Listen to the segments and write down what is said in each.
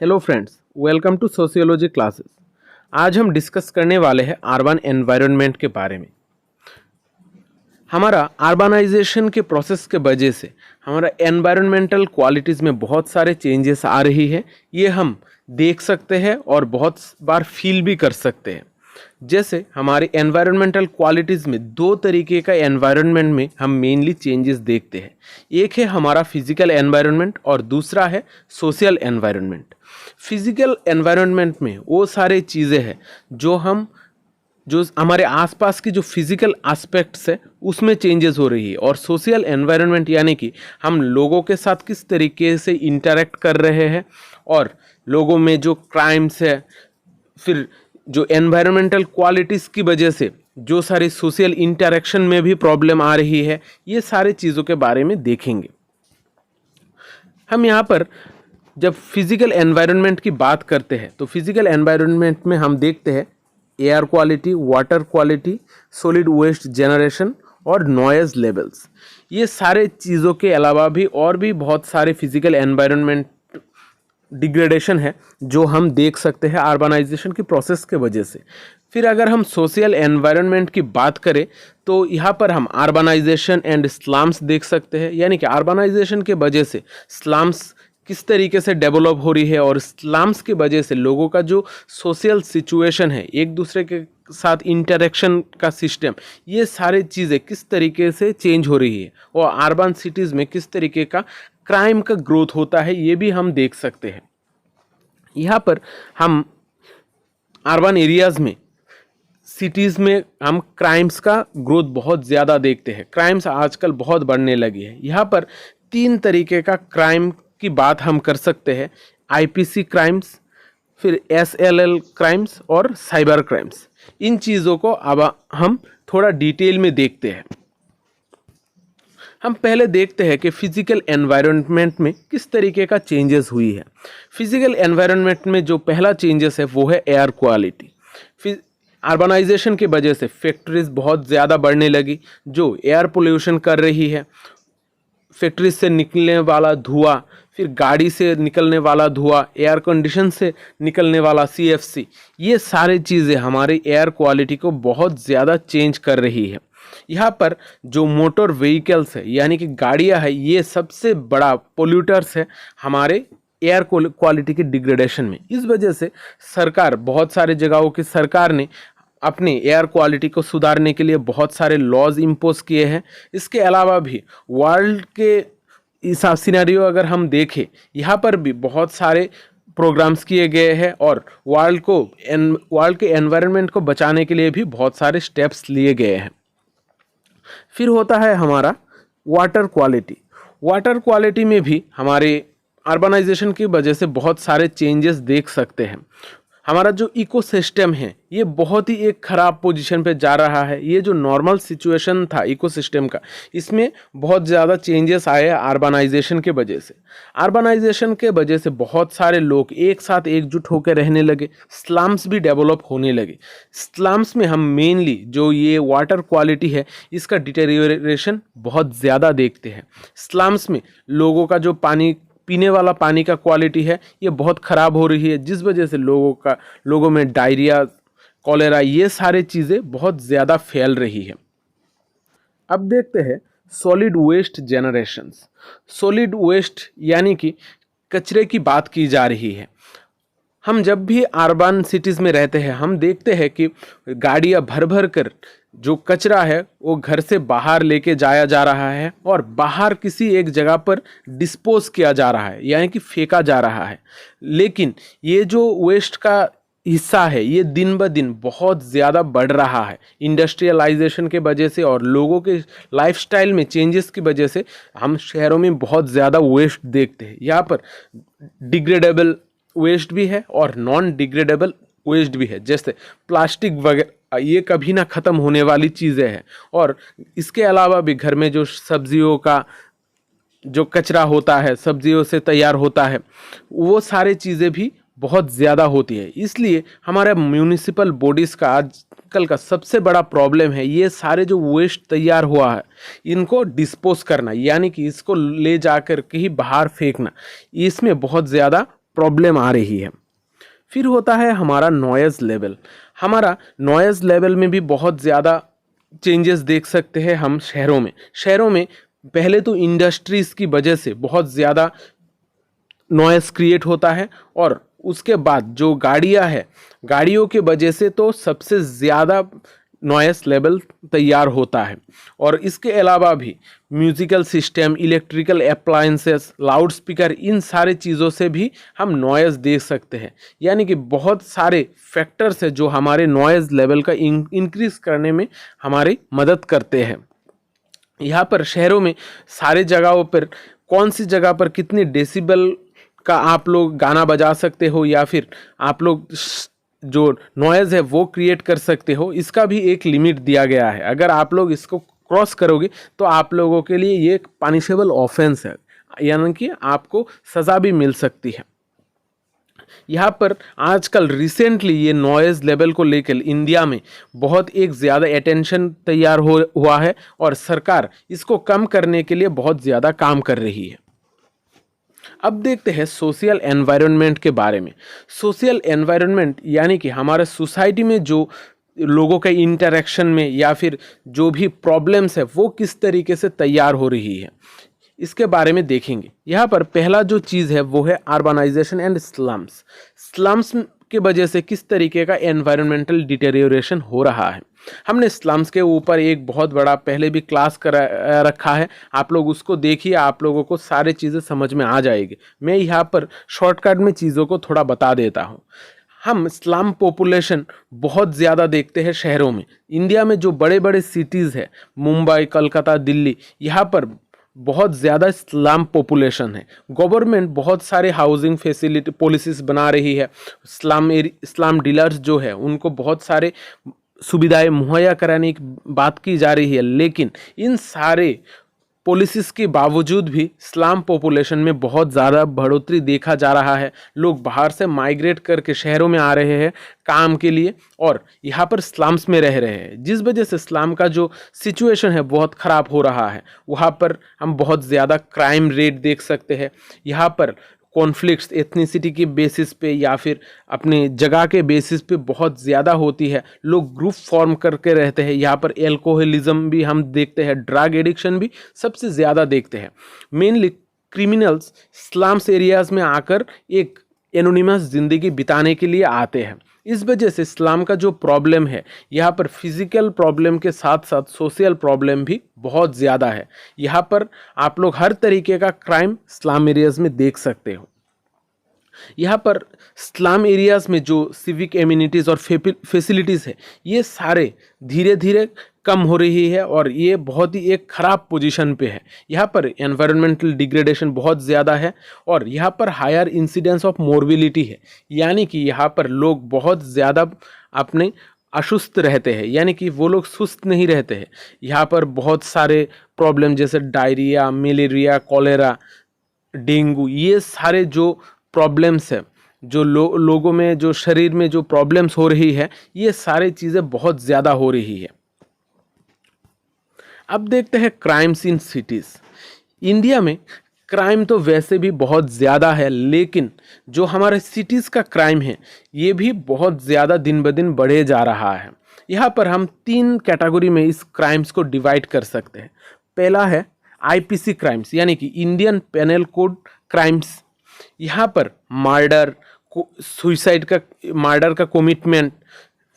Hello friends, welcome to sociology classes. आज हम discuss करने वाले हैं अर्बन एनवायरनमेंट के बारे में। हमारा अर्बनाइजेशन के प्रोसेस के वजह से हमारा एनवायरनमेंटल क्वालिटीज़ में बहुत सारे चेंजेस आ रही है। ये हम देख सकते हैं और बहुत बार फील भी कर सकते हैं। जैसे हमारे एनवायरनमेंटल क्वालिटीज़ में दो तरीके का एनवायरनमेंट में हम मेनली चेंजेस देखते हैं। एक है हमारा फिजिकल एनवायरनमेंट और दूसरा है सोशल एनवायरनमेंट। फिजिकल एनवायरनमेंट में वो सारे चीज़ें हैं जो हमारे आसपास की जो फिजिकल एस्पेक्ट्स है उसमें चेंजेस हो रही है, और सोशल एनवायरनमेंट यानी कि हम लोगों के साथ किस तरीके से इंटरेक्ट कर रहे हैं और लोगों में जो क्राइम्स है, फिर जो एनवायरमेंटल क्वालिटीज़ की वजह से जो सारी सोशल इंटरेक्शन में भी प्रॉब्लम आ रही है, ये सारी चीज़ों के बारे में देखेंगे। हम यहाँ पर जब फिजिकल एनवायरनमेंट की बात करते हैं तो फिजिकल एनवायरनमेंट में हम देखते हैं air quality, water quality, solid waste generation और नॉइज़ लेवल्स। ये सारे चीज़ों के अलावा भी और भी बहुत सारे फिजिकल एनवायरनमेंट डिग्रेडेशन है जो हम देख सकते हैं अर्बनाइजेशन की प्रोसेस के वजह से। फिर अगर हम सोशल एनवायरनमेंट की बात करें तो यहाँ पर हम अर्बनाइजेशन एंड स्लम्स देख सकते हैं, यानी कि अर्बनाइजेशन के वजह से स्लम्स किस तरीके से डेवलप हो रही है और स्लम्स की वजह से लोगों का जो सोशल सिचुएशन है, एक दूसरे के साथ इंटरेक्शन का सिस्टम, ये सारी चीज़ें किस तरीके से चेंज हो रही है और अर्बन सिटीज़ में किस तरीके का क्राइम का ग्रोथ होता है, ये भी हम देख सकते हैं। यहाँ पर हम अर्बन एरियाज़ में, सिटीज़ में हम क्राइम्स का ग्रोथ बहुत ज़्यादा देखते हैं। क्राइम्स आजकल बहुत बढ़ने लगी है। यहाँ पर तीन तरीके का क्राइम की बात हम कर सकते हैं: आईपीसी क्राइम्स, फिर एसएलएल क्राइम्स और साइबर क्राइम्स। इन चीज़ों को अब हम थोड़ा डिटेल में देखते हैं। हम पहले देखते हैं कि फिजिकल एनवायरनमेंट में किस तरीके का चेंजेस हुई है। फिजिकल एनवायरनमेंट में जो पहला चेंजेस है वो है एयर क्वालिटी। अर्बनाइजेशन की वजह से फैक्ट्रीज बहुत ज़्यादा बढ़ने लगी जो एयर पोल्यूशन कर रही है। फैक्ट्रीज से निकलने वाला धुआं, फिर गाड़ी से निकलने वाला धुआं, एयर कंडीशन से निकलने वाला सीएफसी, ये सारी चीज़ें हमारी एयर क्वालिटी को बहुत ज़्यादा चेंज कर रही है। यहाँ पर जो मोटर व्हीकल्स है यानी कि गाड़ियाँ है, ये सबसे बड़ा पोल्यूटर्स है हमारे एयर क्वालिटी की डिग्रेडेशन में। इस वजह से सरकार, बहुत सारे जगहों की सरकार ने अपनी एयर क्वालिटी को सुधारने के लिए बहुत सारे लॉज इम्पोज किए हैं। इसके अलावा भी वर्ल्ड के इस सिनेरियो अगर हम देखें, यहाँ पर भी बहुत सारे प्रोग्राम्स किए गए हैं और वर्ल्ड के एनवायरनमेंट को बचाने के लिए भी बहुत सारे स्टेप्स लिए गए हैं। फिर होता है हमारा वाटर क्वालिटी। वाटर क्वालिटी में भी हमारे अर्बनाइजेशन की वजह से बहुत सारे चेंजेस देख सकते हैं। हमारा जो इकोसिस्टम है ये बहुत ही एक ख़राब पोजीशन पे जा रहा है। ये जो नॉर्मल सिचुएशन था इकोसिस्टम का, इसमें बहुत ज़्यादा चेंजेस आए अर्बनाइजेशन के वजह से। अर्बनाइजेशन के वजह से बहुत सारे लोग एक साथ एकजुट होकर रहने लगे, स्लम्स भी डेवलप होने लगे। स्लम्स में हम मेनली जो ये वाटर क्वालिटी है इसका डिटेरियोरेशन बहुत ज़्यादा देखते हैं। स्लम्स में लोगों का जो पीने वाला पानी का क्वालिटी है ये बहुत ख़राब हो रही है, जिस वजह से लोगों में डायरिया, कॉलेरा, ये सारे चीज़ें बहुत ज़्यादा फैल रही है। अब देखते हैं solid waste generations. Solid waste यानी कि कचरे की बात की जा रही है। हम जब भी अर्बन सिटीज़ में रहते हैं हम देखते हैं कि गाड़ियाँ भर भर कर जो कचरा है वो घर से बाहर लेके जाया जा रहा है और बाहर किसी एक जगह पर डिस्पोज किया जा रहा है, यानी कि फेंका जा रहा है। लेकिन ये जो वेस्ट का हिस्सा है ये दिन ब दिन बहुत ज़्यादा बढ़ रहा है इंडस्ट्रियलाइजेशन के वजह से और लोगों के लाइफस्टाइल में चेंजेस की वजह से। हम शहरों में बहुत ज़्यादा वेस्ट देखते हैं। यहाँ पर डिग्रेडेबल वेस्ट भी है और नॉन डिग्रेडेबल वेस्ट भी है। जैसे प्लास्टिक वगैरह, ये कभी ना ख़त्म होने वाली चीज़ें हैं। और इसके अलावा भी घर में जो सब्जियों का जो कचरा होता है, सब्जियों से तैयार होता है, वो सारी चीज़ें भी बहुत ज़्यादा होती है। इसलिए हमारे म्यूनिसिपल बॉडीज़ का आजकल का सबसे बड़ा प्रॉब्लम है ये सारे जो वेस्ट तैयार हुआ है इनको डिस्पोज करना, यानी कि इसको ले जाकर कहीं बाहर फेंकना। इसमें बहुत ज़्यादा प्रॉब्लम आ रही है। फिर होता है हमारा नॉइज़ लेवल। हमारा नॉइज़ लेवल में भी बहुत ज़्यादा चेंजेस देख सकते हैं हम शहरों में पहले तो इंडस्ट्रीज़ की वजह से बहुत ज़्यादा नॉइज़ क्रिएट होता है, और उसके बाद जो गाड़ियां हैं, गाड़ियों के वजह से तो सबसे ज़्यादा नॉइज़ लेवल तैयार होता है। और इसके अलावा भी musical system, electrical appliances, loud speaker, इन सारे चीज़ों से भी हम नॉइज़ देख सकते हैं। यानी कि बहुत सारे फैक्टर्स हैं जो हमारे नॉइज़ लेवल का इंक्रीज़ करने में हमारी मदद करते हैं। यहाँ पर शहरों में सारे जगहों पर कौन सी जगह पर कितने डेसिबल का आप लोग गाना बजा सकते हो, या फिर आप लोग जो नॉइज़ है वो क्रिएट कर सकते हो, इसका भी एक लिमिट दिया गया है। अगर आप लोग इसको क्रॉस करोगे तो आप लोगों के लिए ये एक पनिशेबल ऑफेंस है, यानी कि आपको सज़ा भी मिल सकती है। यहाँ पर आजकल रिसेंटली ये नॉइज़ लेवल को लेकर इंडिया में बहुत एक ज़्यादा अटेंशन तैयार हुआ है, और सरकार इसको कम करने के लिए बहुत ज़्यादा काम कर रही है। अब देखते हैं सोशल एनवायरनमेंट के बारे में। सोशल एनवायरनमेंट यानी कि हमारे सोसाइटी में जो लोगों के इंटरेक्शन में या फिर जो भी प्रॉब्लम्स है वो किस तरीके से तैयार हो रही है, इसके बारे में देखेंगे। यहाँ पर पहला जो चीज़ है वो है अर्बनाइजेशन एंड स्लम्स। स्लम्स के वजह से किस तरीके का एनवायरमेंटल डिटेरियोरेशन हो रहा है। हमने स्लम्स के ऊपर एक बहुत बड़ा पहले भी क्लास करा रखा है, आप लोग उसको देखिए, आप लोगों को सारी चीज़ें समझ में आ जाएगी। मैं यहाँ पर शॉर्टकट में चीज़ों को थोड़ा बता देता हूँ। हम स्लम पॉपुलेशन बहुत ज़्यादा देखते हैं शहरों में। इंडिया में जो बड़े बड़े सिटीज़ है, मुंबई, कलकत्ता, दिल्ली, यहाँ पर बहुत ज़्यादा स्लम पॉपुलेशन है। गवर्नमेंट बहुत सारे हाउसिंग फैसिलिटी पॉलिसीज़ बना रही है। स्लम डीलर्स जो है उनको बहुत सारे सुविधाएं मुहैया कराने की बात की जा रही है, लेकिन इन सारे पॉलिसीज़ के बावजूद भी स्लम पॉपुलेशन में बहुत ज़्यादा बढ़ोतरी देखा जा रहा है। लोग बाहर से माइग्रेट करके शहरों में आ रहे हैं काम के लिए, और यहाँ पर स्लम्स में रह रहे हैं, जिस वजह से स्लम का जो सिचुएशन है बहुत ख़राब हो रहा है। वहाँ पर हम बहुत ज़्यादा क्राइम रेट देख सकते हैं। यहाँ पर कॉन्फ्लिक्ट्स एथनिसिटी के बेसिस पे या फिर अपने जगह के बेसिस पे बहुत ज़्यादा होती है। लोग ग्रुप फॉर्म करके रहते हैं। यहाँ पर एल्कोहलिज्म भी हम देखते हैं, ड्रग एडिक्शन भी सबसे ज़्यादा देखते हैं। मेनली क्रिमिनल्स स्लम्स एरियाज़ में आकर एक एनोनिमस ज़िंदगी बिताने के लिए आते हैं। इस वजह से स्लम का जो प्रॉब्लम है, यहाँ पर फिजिकल प्रॉब्लम के साथ साथ सोशल प्रॉब्लम भी बहुत ज़्यादा है। यहाँ पर आप लोग हर तरीके का क्राइम स्लम एरियाज़ में देख सकते हो। यहाँ पर स्लम एरियाज़ में जो सिविक एम्यूनिटीज़ और फैसिलिटीज़ है, ये सारे धीरे धीरे कम हो रही है, और ये बहुत ही एक ख़राब पोजीशन पे है। यहाँ पर एनवायरमेंटल डिग्रेडेशन बहुत ज़्यादा है, और यहाँ पर हायर इंसिडेंस ऑफ मोर्बिलिटी है, यानी कि यहाँ पर लोग बहुत ज़्यादा अपने असुस्त रहते हैं, यानी कि वो लोग सुस्त नहीं रहते हैं। यहाँ पर बहुत सारे प्रॉब्लम जैसे डायरिया, मलेरिया, कॉलेरा, डेंगू, ये सारे जो प्रॉब्लम्स है, जो लोगों में जो शरीर में जो प्रॉब्लम्स हो रही है, ये सारी चीज़ें बहुत ज़्यादा हो रही है। अब देखते हैं क्राइम्स इन सिटीज़। इंडिया में क्राइम तो वैसे भी बहुत ज़्यादा है, लेकिन जो हमारे सिटीज़ का क्राइम है ये भी बहुत ज़्यादा दिन ब दिन बढ़े जा रहा है। यहाँ पर हम 3 कैटेगरी में इस क्राइम्स को डिवाइड कर सकते हैं। पहला है आईपीसी क्राइम्स, यानी कि इंडियन पेनल कोड क्राइम्स। यहाँ पर मर्डर, सुसाइड का, मर्डर का कमिटमेंट,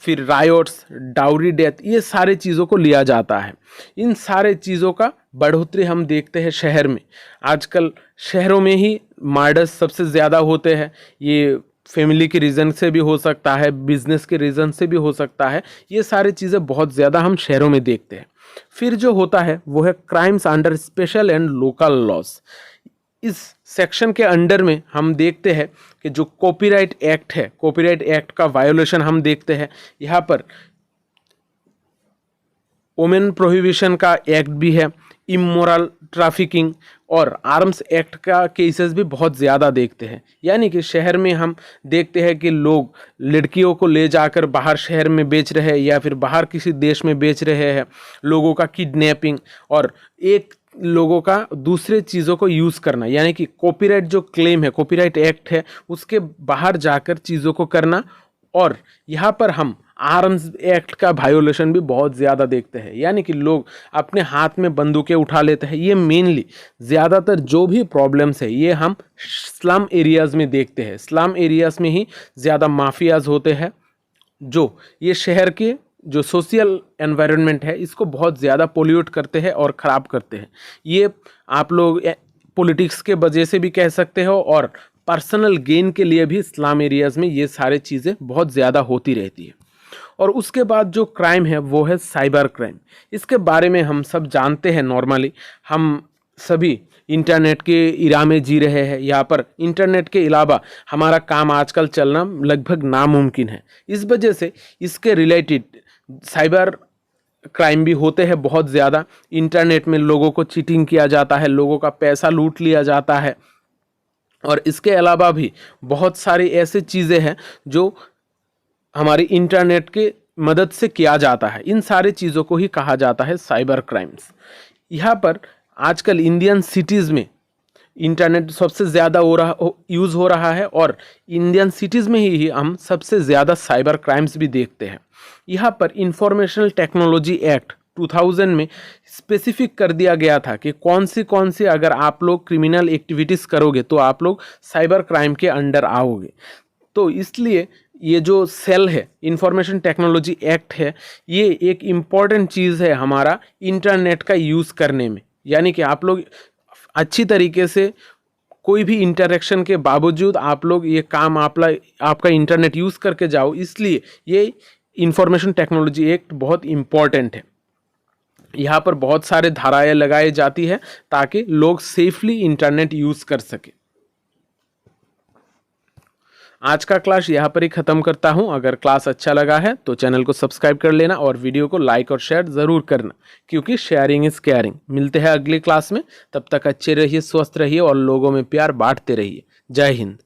फिर रायोट्स, डाउरी डेथ, ये सारे चीज़ों को लिया जाता है। इन सारे चीज़ों का बढ़ोतरी हम देखते हैं शहर में। आजकल शहरों में ही मर्डर्स सबसे ज़्यादा होते हैं। ये फैमिली के रीज़न से भी हो सकता है, बिजनेस के रीज़न से भी हो सकता है। ये सारी चीज़ें बहुत ज़्यादा हम शहरों में देखते हैं। फिर जो होता है वो है crimes under special and local laws. इस सेक्शन के अंडर में हम देखते हैं कि जो कॉपीराइट एक्ट है, कॉपीराइट एक्ट का वायोलेशन हम देखते हैं। यहाँ पर वुमेन प्रोहिबिशन का एक्ट भी है, इमोरल ट्रैफिकिंग और आर्म्स एक्ट का केसेस भी बहुत ज़्यादा देखते हैं। यानी कि शहर में हम देखते हैं कि लोग लड़कियों को ले जाकर बाहर शहर में बेच रहे हैं या फिर बाहर किसी देश में बेच रहे हैं, लोगों का किडनैपिंग। और एक लोगों का दूसरे चीज़ों को यूज़ करना, यानी कि कॉपीराइट जो क्लेम है, कॉपीराइट एक्ट है, उसके बाहर जाकर चीज़ों को करना। और यहाँ पर हम आर्म्स एक्ट का वायोलेशन भी बहुत ज़्यादा देखते हैं, यानी कि लोग अपने हाथ में बंदूकें उठा लेते हैं। ये मेनली ज़्यादातर जो भी प्रॉब्लम्स है ये हम स्लम एरियाज़ में देखते हैं। स्लम एरियाज़ में ही ज़्यादा माफियाज होते हैं जो ये शहर के जो सोशल एनवायरनमेंट है इसको बहुत ज़्यादा पोल्यूट करते हैं और ख़राब करते हैं। ये आप लोग पॉलिटिक्स के वजह से भी कह सकते हो और पर्सनल गेन के लिए भी स्लम एरियाज़ में ये सारे चीज़ें बहुत ज़्यादा होती रहती है। और उसके बाद जो क्राइम है वो है साइबर क्राइम। इसके बारे में हम सब जानते हैं। नॉर्मली हम सभी इंटरनेट के इरा में जी रहे हैं। यहाँ पर इंटरनेट के अलावा हमारा काम आजकल चलना लगभग नामुमकिन है। इस वजह से इसके रिलेटेड साइबर क्राइम भी होते हैं बहुत ज़्यादा। इंटरनेट में लोगों को चीटिंग किया जाता है, लोगों का पैसा लूट लिया जाता है। और इसके अलावा भी बहुत सारी ऐसी चीज़ें हैं जो हमारी इंटरनेट के मदद से किया जाता है। इन सारी चीज़ों को ही कहा जाता है साइबर क्राइम्स। यहाँ पर आजकल इंडियन सिटीज़ में इंटरनेट सबसे ज़्यादा यूज़ हो रहा है और इंडियन सिटीज़ में ही हम सबसे ज़्यादा साइबर क्राइम्स भी देखते हैं। यहाँ पर इंफॉर्मेशनल टेक्नोलॉजी एक्ट 2000 में स्पेसिफिक कर दिया गया था कि कौन सी अगर आप लोग क्रिमिनल एक्टिविटीज़ करोगे तो आप लोग साइबर क्राइम के अंडर आओगे। तो इसलिए ये जो सेल है, इंफॉर्मेशन टेक्नोलॉजी एक्ट है, ये एक इम्पॉर्टेंट चीज़ है हमारा इंटरनेट का यूज़ करने में। यानी कि आप लोग अच्छी तरीके से कोई भी इंटरेक्शन के बावजूद आप लोग ये काम आपका इंटरनेट यूज़ करके जाओ। इसलिए ये इंफॉर्मेशन टेक्नोलॉजी एक्ट बहुत इम्पॉर्टेंट है। यहाँ पर बहुत सारे धाराएं लगाई जाती है ताकि लोग सेफली इंटरनेट यूज़ कर सके। आज का क्लास यहाँ पर ही ख़त्म करता हूँ। अगर क्लास अच्छा लगा है तो चैनल को सब्सक्राइब कर लेना और वीडियो को लाइक और शेयर ज़रूर करना, क्योंकि शेयरिंग इज़ केयरिंग। मिलते हैं अगली क्लास में, तब तक अच्छे रहिए, स्वस्थ रहिए और लोगों में प्यार बांटते रहिए। जय हिंद।